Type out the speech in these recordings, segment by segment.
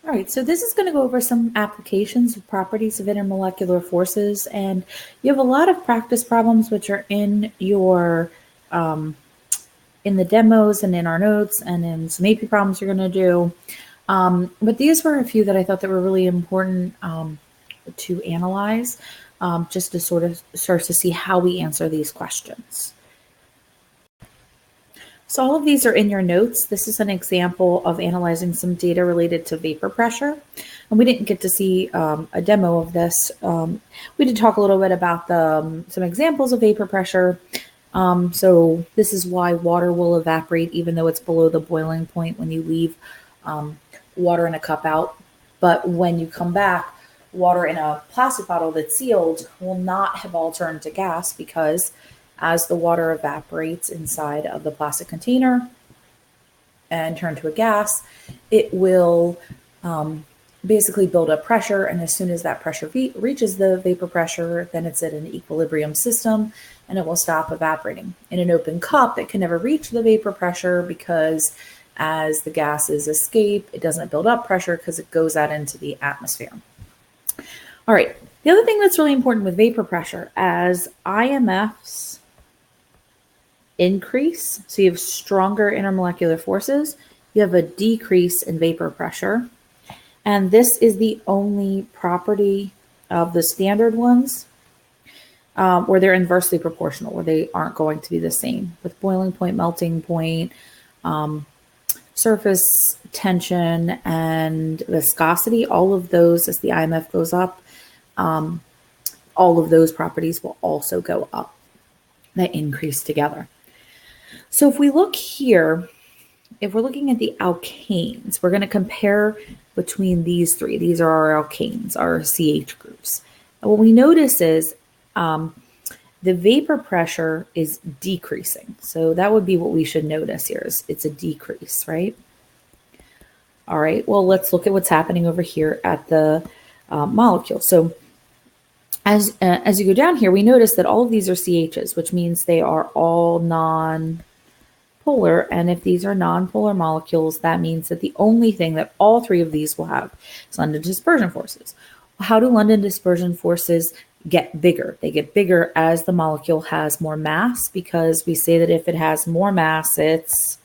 All right, so this is going to go over some applications of properties of intermolecular forces, and you have a lot of practice problems which are in your in the demos and in our notes and in some AP problems you're going to do. But these were a few that I thought that were really important to analyze, just to sort of start to see how we answer these questions. So all of these are in your notes. This is an example of analyzing some data related to vapor pressure. And we didn't get to see a demo of this. We did talk a little bit about some examples of vapor pressure. So this is why water will evaporate even though it's below the boiling point when you leave water in a cup out. But when you come back, water in a plastic bottle that's sealed will not have all turned to gas because as the water evaporates inside of the plastic container and turn to a gas, it will basically build up pressure. And as soon as that pressure reaches the vapor pressure, then it's at an equilibrium system and it will stop evaporating. In an open cup, it can never reach the vapor pressure because as the gases escape, it doesn't build up pressure because it goes out into the atmosphere. All right, the other thing that's really important with vapor pressure, as IMFs increase, so you have stronger intermolecular forces, you have a decrease in vapor pressure. And this is the only property of the standard ones where they're inversely proportional, where they aren't going to be the same. With boiling point, melting point, surface tension, and viscosity, all of those, as the IMF goes up, all of those properties will also go up. They increase together. So if we look here, if we're looking at the alkanes, we're going to compare between these three. These are our alkanes, our CH groups. And what we notice is the vapor pressure is decreasing. So that would be what we should notice here is it's a decrease, right? All right, well, let's look at what's happening over here at the molecule. So as you go down here, we notice that all of these are CHs, which means they are all non-polar. And if these are non-polar molecules, that means that the only thing that all three of these will have is London dispersion forces. How do London dispersion forces get bigger? They get bigger as the molecule has more mass, because we say that if it has more mass, it's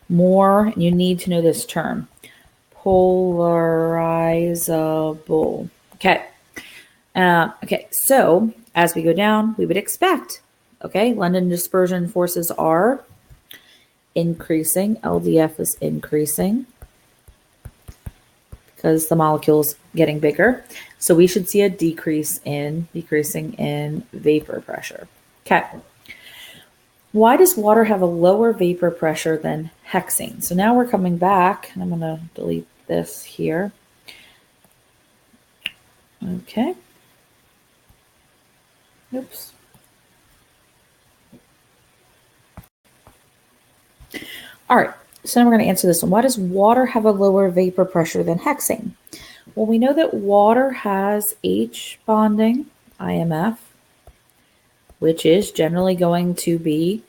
more, you need to know this term, polarizable. Okay. Okay, so as we go down, we would expect, okay, London dispersion forces are increasing. LDF is increasing because the molecule is getting bigger. So we should see a decreasing in vapor pressure. Okay. Why does water have a lower vapor pressure than hexane? So now we're coming back, and I'm going to delete this here. Okay. Oops. All right, so now we're going to answer this one. Why does water have a lower vapor pressure than hexane? Well, we know that water has H bonding, IMF, which is generally going to be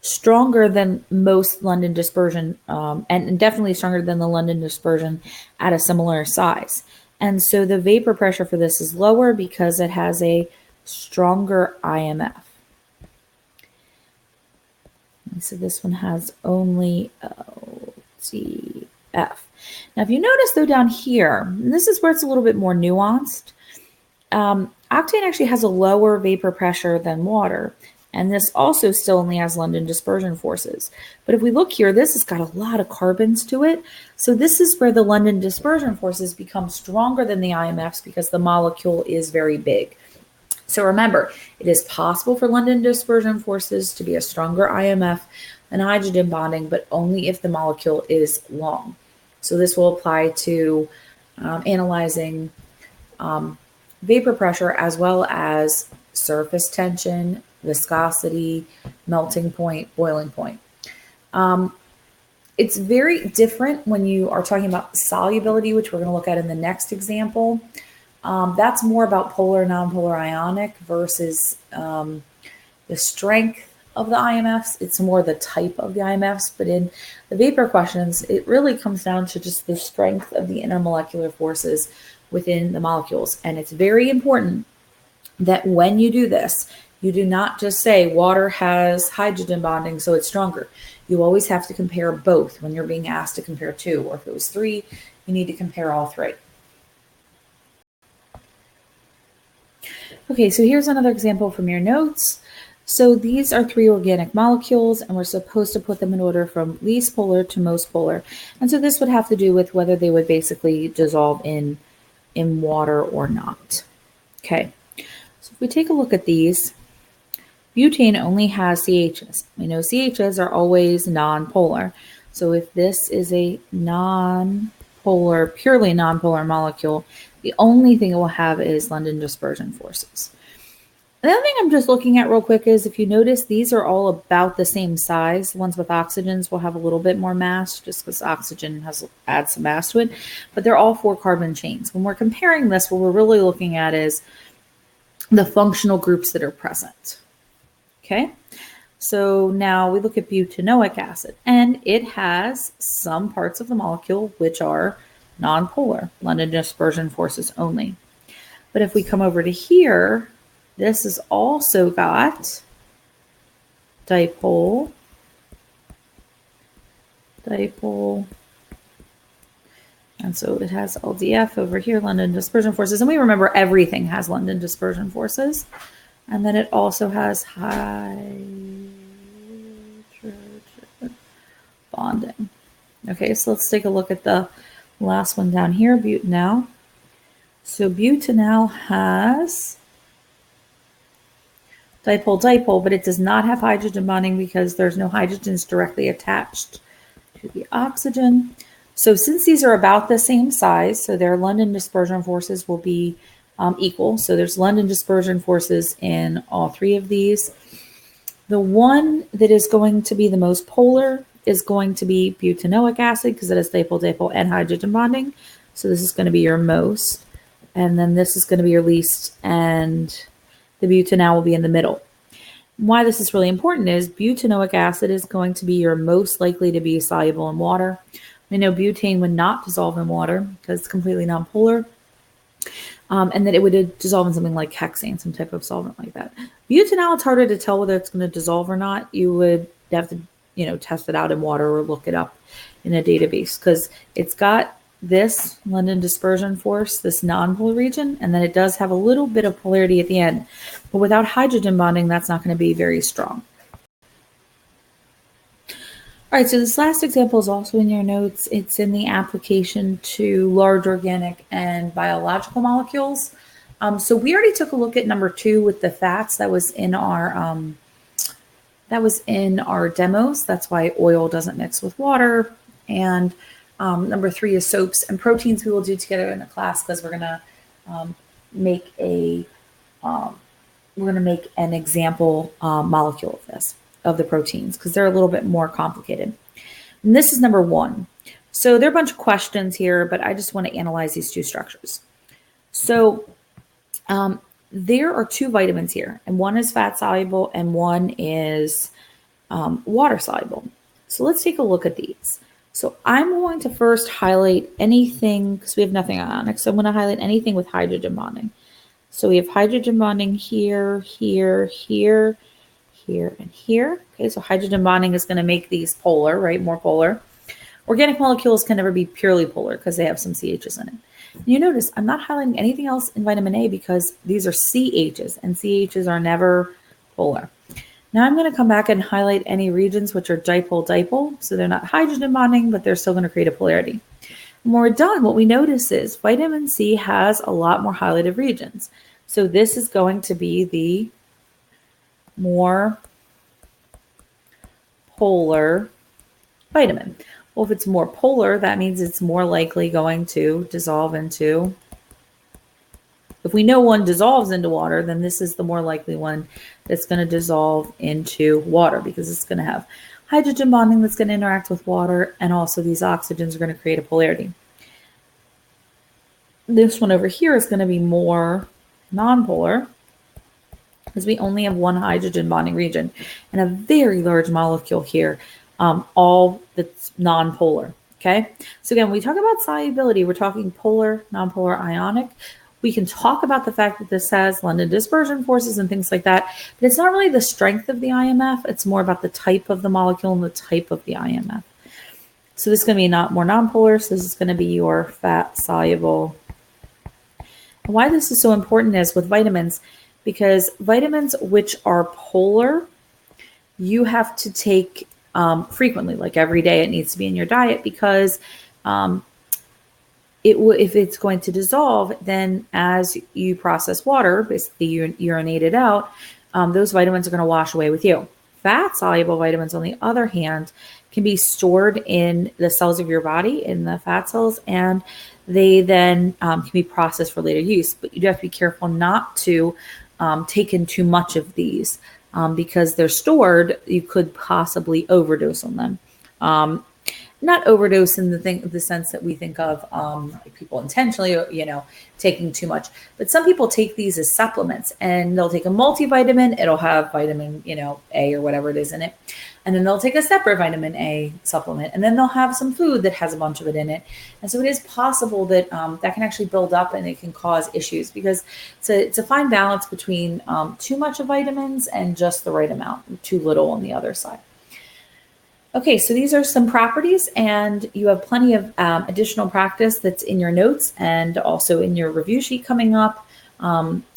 stronger than most London dispersion, and definitely stronger than the London dispersion at a similar size. And so the vapor pressure for this is lower because it has a stronger IMF. So this one has only LTF. Now, if you notice though down here, and this is where it's a little bit more nuanced, octane actually has a lower vapor pressure than water. And this also still only has London dispersion forces. But if we look here, this has got a lot of carbons to it. So this is where the London dispersion forces become stronger than the IMFs because the molecule is very big. So remember, it is possible for London dispersion forces to be a stronger IMF than hydrogen bonding, but only if the molecule is long. So this will apply to analyzing vapor pressure as well as surface tension, viscosity, melting point, boiling point. It's very different when you are talking about solubility, which we're going to look at in the next example. That's more about polar, nonpolar, ionic versus the strength of the IMFs, it's more the type of the IMFs, but in the vapor questions, it really comes down to just the strength of the intermolecular forces within the molecules. And it's very important that when you do this, you do not just say water has hydrogen bonding, so it's stronger. You always have to compare both when you're being asked to compare two, or if it was three, you need to compare all three. Okay, so here's another example from your notes. So these are three organic molecules, and we're supposed to put them in order from least polar to most polar. And so this would have to do with whether they would basically dissolve in water or not. Okay, so if we take a look at these, butane only has CHs. We know CHs are always non-polar. So if this is a non-polar, purely non-polar molecule, the only thing it will have is London dispersion forces. The other thing I'm just looking at real quick is if you notice, these are all about the same size. The ones with oxygens will have a little bit more mass just because oxygen adds some mass to it, but they're all 4-carbon chains. When we're comparing this, what we're really looking at is the functional groups that are present. Okay, so now we look at butanoic acid, and it has some parts of the molecule which are nonpolar, London dispersion forces only. But if we come over to here, this has also got dipole, and so it has LDF over here, London dispersion forces, and we remember everything has London dispersion forces. And then it also has hydrogen bonding. Okay, so let's take a look at the last one down here, butanal. So butanal has dipole, but it does not have hydrogen bonding because there's no hydrogens directly attached to the oxygen. So since these are about the same size, so their London dispersion forces will be equal. So there's London dispersion forces in all three of these. The one that is going to be the most polar is going to be butanoic acid because it has dipole, and hydrogen bonding. So this is going to be your most, and then this is going to be your least, and the butanal will be in the middle. Why this is really important is butanoic acid is going to be your most likely to be soluble in water. We know butane would not dissolve in water because it's completely nonpolar. And that it would dissolve in something like hexane, some type of solvent like that. Butanal, it's harder to tell whether it's going to dissolve or not. You would have to, test it out in water or look it up in a database because it's got this London dispersion force, this nonpolar region, and then it does have a little bit of polarity at the end. But without hydrogen bonding, that's not going to be very strong. All right, so this last example is also in your notes. It's in the application to large organic and biological molecules. So we already took a look at number 2 with the fats. That was in our demos. That's why oil doesn't mix with water. And number 3 is soaps and proteins. We will do together in a class because we're gonna make an example molecule of this, of the proteins, because they're a little bit more complicated. And this is number 1. So there are a bunch of questions here, but I just want to analyze these 2 structures. So there are 2 vitamins here, and one is fat soluble and one is water soluble. So let's take a look at these. So I'm going to first highlight anything, because we have nothing ionic, so I'm going to highlight anything with hydrogen bonding. So we have hydrogen bonding here, here, here, here, and here. Okay, so hydrogen bonding is going to make these polar, right? More polar. Organic molecules can never be purely polar because they have some CHs in it. And you notice I'm not highlighting anything else in vitamin A because these are CHs, and CHs are never polar. Now I'm going to come back and highlight any regions which are dipole, so they're not hydrogen bonding, but they're still going to create a polarity. When we're done, what we notice is vitamin C has a lot more highlighted regions. So this is going to be the more polar vitamin. Well, if it's more polar, that means it's more likely going to dissolve into, if we know one dissolves into water, then this is the more likely one that's going to dissolve into water because it's going to have hydrogen bonding that's going to interact with water, and also these oxygens are going to create a polarity. This one over here is going to be more nonpolar. because we only have one hydrogen bonding region and a very large molecule here, all that's non-polar. Okay. So again, we talk about solubility, we're talking polar, non-polar, ionic. We can talk about the fact that this has London dispersion forces and things like that, but it's not really the strength of the IMF. It's more about the type of the molecule and the type of the IMF. So this is going to be more non-polar. So this is going to be your fat soluble. And why this is so important is with vitamins, because vitamins which are polar, you have to take frequently, like every day. It needs to be in your diet because if it's going to dissolve, then as you process water, basically you urinate it out, those vitamins are going to wash away with you. Fat soluble vitamins, on the other hand, can be stored in the cells of your body, in the fat cells, and they then can be processed for later use. But you do have to be careful not to take in too much of these because they're stored. You could possibly overdose on them. Not overdose in the sense that we think of like people intentionally, taking too much. But some people take these as supplements, and they'll take a multivitamin. It'll have vitamin, A or whatever it is in it. And then they'll take a separate vitamin A supplement, and then they'll have some food that has a bunch of it in it. And so it is possible that that can actually build up and it can cause issues because it's a fine balance between too much of vitamins and just the right amount, too little on the other side. Okay, so these are some properties, and you have plenty of additional practice that's in your notes and also in your review sheet coming up.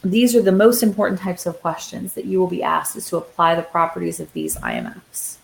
These are the most important types of questions that you will be asked is to apply the properties of these IMFs.